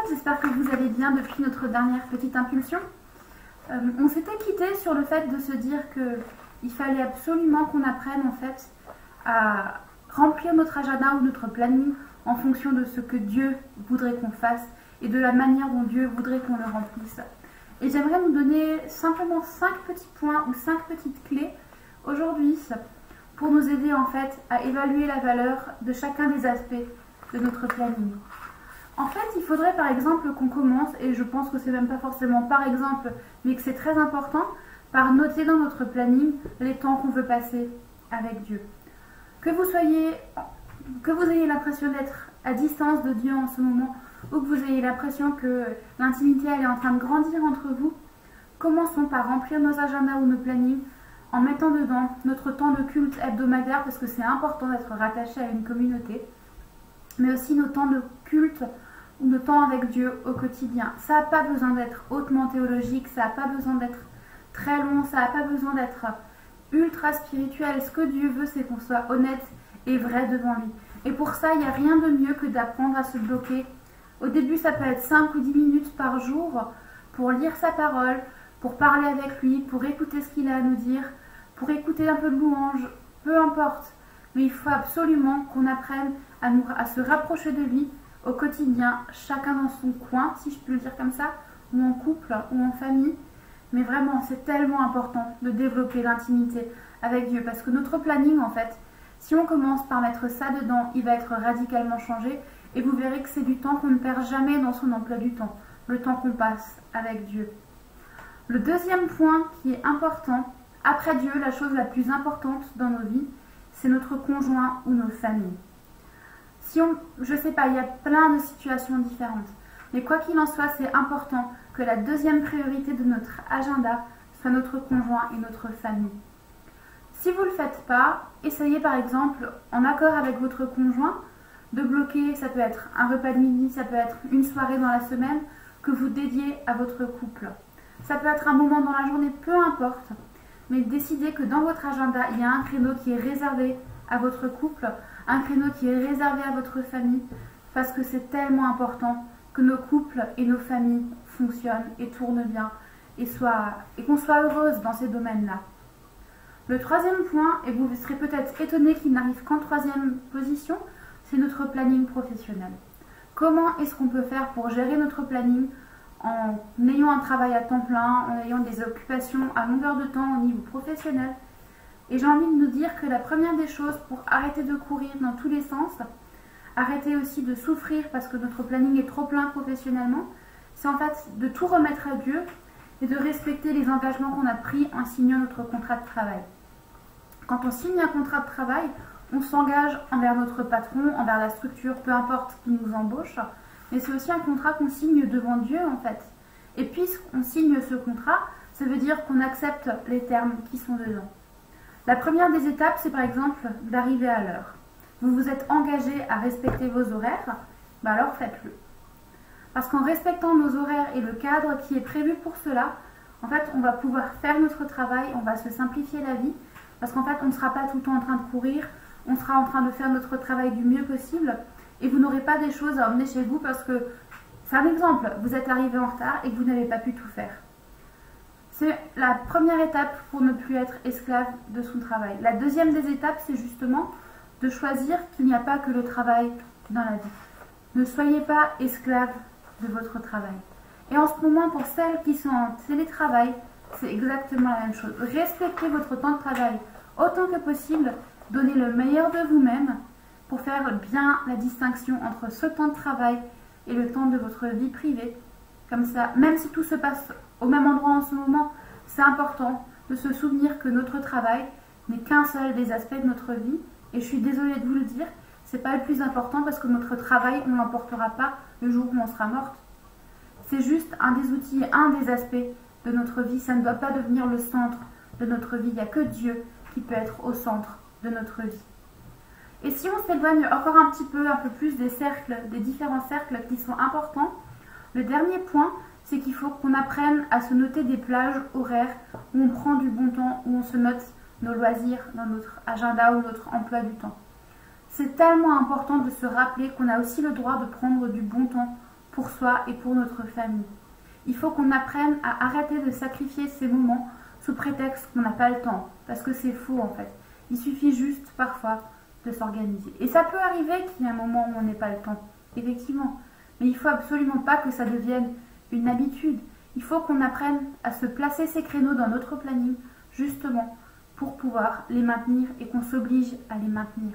j'espère que vous allez bien depuis notre dernière petite impulsion. On s'était quitté sur le fait de se dire qu'il fallait absolument qu'on apprenne en fait à remplir notre agenda ou notre planning en fonction de ce que Dieu voudrait qu'on fasse et de la manière dont Dieu voudrait qu'on le remplisse. Et j'aimerais vous donner simplement 5 petits points ou 5 petites clés aujourd'hui pour nous aider en fait à évaluer la valeur de chacun des aspects de notre planning. En fait, il faudrait par exemple qu'on commence, et je pense que c'est même pas forcément par exemple, mais que c'est très important, par noter dans notre planning les temps qu'on veut passer avec Dieu. Que vous ayez l'impression d'être à distance de Dieu en ce moment, ou que vous ayez l'impression que l'intimité elle est en train de grandir entre vous, commençons par remplir nos agendas ou nos plannings en mettant dedans notre temps de culte hebdomadaire, parce que c'est important d'être rattaché à une communauté, mais aussi nos temps de culte ou nos temps avec Dieu au quotidien. Ça n'a pas besoin d'être hautement théologique, ça n'a pas besoin d'être très long, ça n'a pas besoin d'être ultra spirituel. Ce que Dieu veut, c'est qu'on soit honnête et vrai devant lui. Et pour ça, il n'y a rien de mieux que d'apprendre à se bloquer. Au début, ça peut être 5 ou 10 minutes par jour pour lire sa parole, pour parler avec lui, pour écouter ce qu'il a à nous dire, pour écouter un peu de louange, peu importe. Mais il faut absolument qu'on apprenne à se rapprocher de lui au quotidien, chacun dans son coin, si je peux le dire comme ça, ou en couple, ou en famille. Mais vraiment, c'est tellement important de développer l'intimité avec Dieu, parce que notre planning, en fait, si on commence par mettre ça dedans, il va être radicalement changé, et vous verrez que c'est du temps qu'on ne perd jamais dans son emploi du temps, le temps qu'on passe avec Dieu. Le deuxième point qui est important, après Dieu, la chose la plus importante dans nos vies, c'est notre conjoint ou nos familles. Je ne sais pas, il y a plein de situations différentes. Mais quoi qu'il en soit, c'est important que la deuxième priorité de notre agenda soit notre conjoint et notre famille. Si vous ne le faites pas, essayez par exemple, en accord avec votre conjoint, de bloquer, ça peut être un repas de midi, ça peut être une soirée dans la semaine, que vous dédiez à votre couple. Ça peut être un moment dans la journée, peu importe. Mais décidez que dans votre agenda, il y a un créneau qui est réservé à votre couple, un créneau qui est réservé à votre famille, parce que c'est tellement important que nos couples et nos familles fonctionnent et tournent bien et qu'on soit heureuse dans ces domaines-là. Le troisième point, et vous serez peut-être étonné qu'il n'arrive qu'en troisième position, c'est notre planning professionnel. Comment est-ce qu'on peut faire pour gérer notre planning en ayant un travail à temps plein, en ayant des occupations à longueur de temps au niveau professionnel? Et j'ai envie de nous dire que la première des choses pour arrêter de courir dans tous les sens, arrêter aussi de souffrir parce que notre planning est trop plein professionnellement, c'est en fait de tout remettre à Dieu et de respecter les engagements qu'on a pris en signant notre contrat de travail. Quand on signe un contrat de travail, on s'engage envers notre patron, envers la structure, peu importe qui nous embauche, mais c'est aussi un contrat qu'on signe devant Dieu en fait. Et puisqu'on signe ce contrat, ça veut dire qu'on accepte les termes qui sont dedans. La première des étapes, c'est par exemple d'arriver à l'heure. Vous vous êtes engagé à respecter vos horaires, alors faites-le. Parce qu'en respectant nos horaires et le cadre qui est prévu pour cela, en fait, on va pouvoir faire notre travail, on va se simplifier la vie, parce qu'en fait, on ne sera pas tout le temps en train de courir, on sera en train de faire notre travail du mieux possible, et vous n'aurez pas des choses à emmener chez vous parce que, c'est un exemple, vous êtes arrivé en retard et que vous n'avez pas pu tout faire. C'est la première étape pour ne plus être esclave de son travail. La deuxième des étapes, c'est justement de choisir qu'il n'y a pas que le travail dans la vie. Ne soyez pas esclave de votre travail. Et en ce moment, pour celles qui sont en télétravail, c'est exactement la même chose. Respectez votre temps de travail autant que possible. Donnez le meilleur de vous-même pour faire bien la distinction entre ce temps de travail et le temps de votre vie privée. Comme ça, même si tout se passe au même endroit en ce moment, c'est important de se souvenir que notre travail n'est qu'un seul des aspects de notre vie. Et je suis désolée de vous le dire, c'est pas le plus important parce que notre travail, on ne l'emportera pas le jour où on sera morte. C'est juste un des outils, un des aspects de notre vie. Ça ne doit pas devenir le centre de notre vie. Il n'y a que Dieu qui peut être au centre de notre vie. Et si on s'éloigne encore un peu plus des cercles, des différents cercles qui sont importants, le dernier point, c'est qu'il faut qu'on apprenne à se noter des plages horaires où on prend du bon temps, où on se note nos loisirs dans notre agenda ou notre emploi du temps. C'est tellement important de se rappeler qu'on a aussi le droit de prendre du bon temps pour soi et pour notre famille. Il faut qu'on apprenne à arrêter de sacrifier ces moments sous prétexte qu'on n'a pas le temps, parce que c'est faux en fait. Il suffit juste parfois de s'organiser. Et ça peut arriver qu'il y ait un moment où on n'ait pas le temps, effectivement. Mais il ne faut absolument pas que ça devienne une habitude. Il faut qu'on apprenne à se placer ces créneaux dans notre planning, justement, pour pouvoir les maintenir et qu'on s'oblige à les maintenir.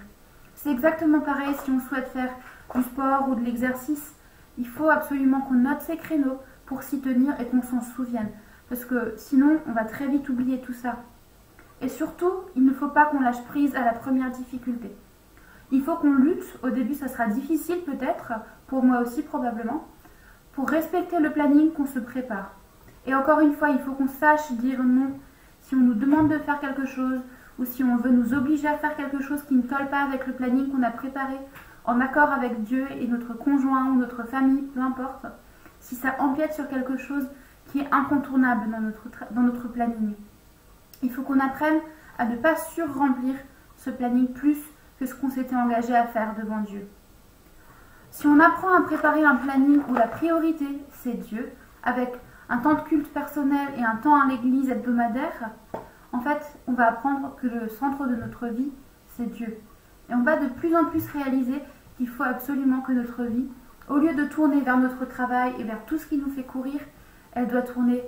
C'est exactement pareil si on souhaite faire du sport ou de l'exercice. Il faut absolument qu'on note ces créneaux pour s'y tenir et qu'on s'en souvienne. Parce que sinon, on va très vite oublier tout ça. Et surtout, il ne faut pas qu'on lâche prise à la première difficulté. Il faut qu'on lutte, au début ça sera difficile peut-être, pour moi aussi probablement, pour respecter le planning qu'on se prépare. Et encore une fois, il faut qu'on sache dire non si on nous demande de faire quelque chose ou si on veut nous obliger à faire quelque chose qui ne colle pas avec le planning qu'on a préparé, en accord avec Dieu et notre conjoint ou notre famille, peu importe, si ça empiète sur quelque chose qui est incontournable dans notre planning. Il faut qu'on apprenne à ne pas surremplir ce planning plus que ce qu'on s'était engagé à faire devant Dieu. Si on apprend à préparer un planning où la priorité c'est Dieu, avec un temps de culte personnel et un temps à l'église hebdomadaire, en fait, on va apprendre que le centre de notre vie, c'est Dieu. Et on va de plus en plus réaliser qu'il faut absolument que notre vie, au lieu de tourner vers notre travail et vers tout ce qui nous fait courir, elle doit tourner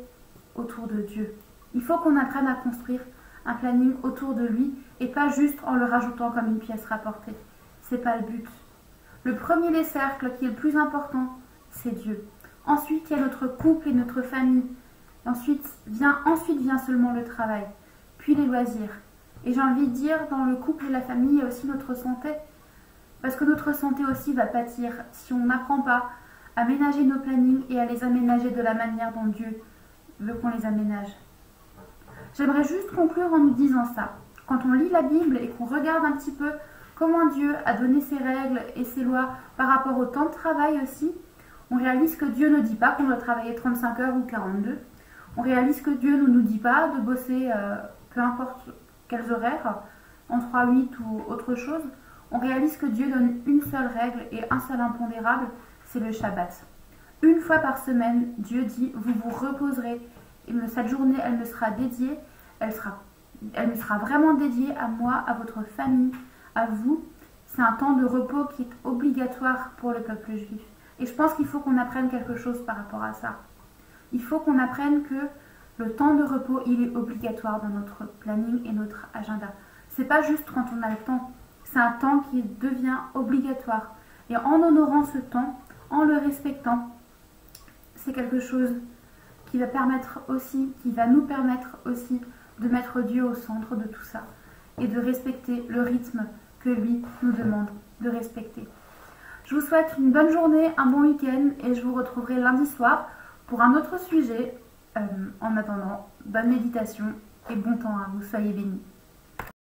autour de Dieu. Il faut qu'on apprenne à construire un planning autour de lui et pas juste en le rajoutant comme une pièce rapportée. C'est pas le but. Le premier des cercles qui est le plus important, c'est Dieu. Ensuite, il y a notre couple et notre famille. Ensuite vient seulement le travail, puis les loisirs. Et j'ai envie de dire, dans le couple et la famille, il y a aussi notre santé. Parce que notre santé aussi va pâtir si on n'apprend pas à ménager nos plannings et à les aménager de la manière dont Dieu veut qu'on les aménage. J'aimerais juste conclure en nous disant ça. Quand on lit la Bible et qu'on regarde un petit peu comment Dieu a donné ses règles et ses lois par rapport au temps de travail aussi, on réalise que Dieu ne dit pas qu'on doit travailler 35 heures ou 42. On réalise que Dieu ne nous dit pas de bosser peu importe quels horaires, en 3-8 ou autre chose. On réalise que Dieu donne une seule règle et un seul impondérable, c'est le Shabbat. Une fois par semaine, Dieu dit, vous vous reposerez. Et cette journée, elle me sera dédiée, elle me sera vraiment dédiée à moi, à votre famille, à vous. C'est un temps de repos qui est obligatoire pour le peuple juif. Et je pense qu'il faut qu'on apprenne quelque chose par rapport à ça. Il faut qu'on apprenne que le temps de repos, il est obligatoire dans notre planning et notre agenda. C'est pas juste quand on a le temps, c'est un temps qui devient obligatoire. Et en honorant ce temps, en le respectant, c'est quelque chose qui va nous permettre aussi de mettre Dieu au centre de tout ça et de respecter le rythme que lui nous demande de respecter. Je vous souhaite une bonne journée, un bon week-end et je vous retrouverai lundi soir pour un autre sujet. En attendant, bonne méditation et bon temps à vous, soyez bénis.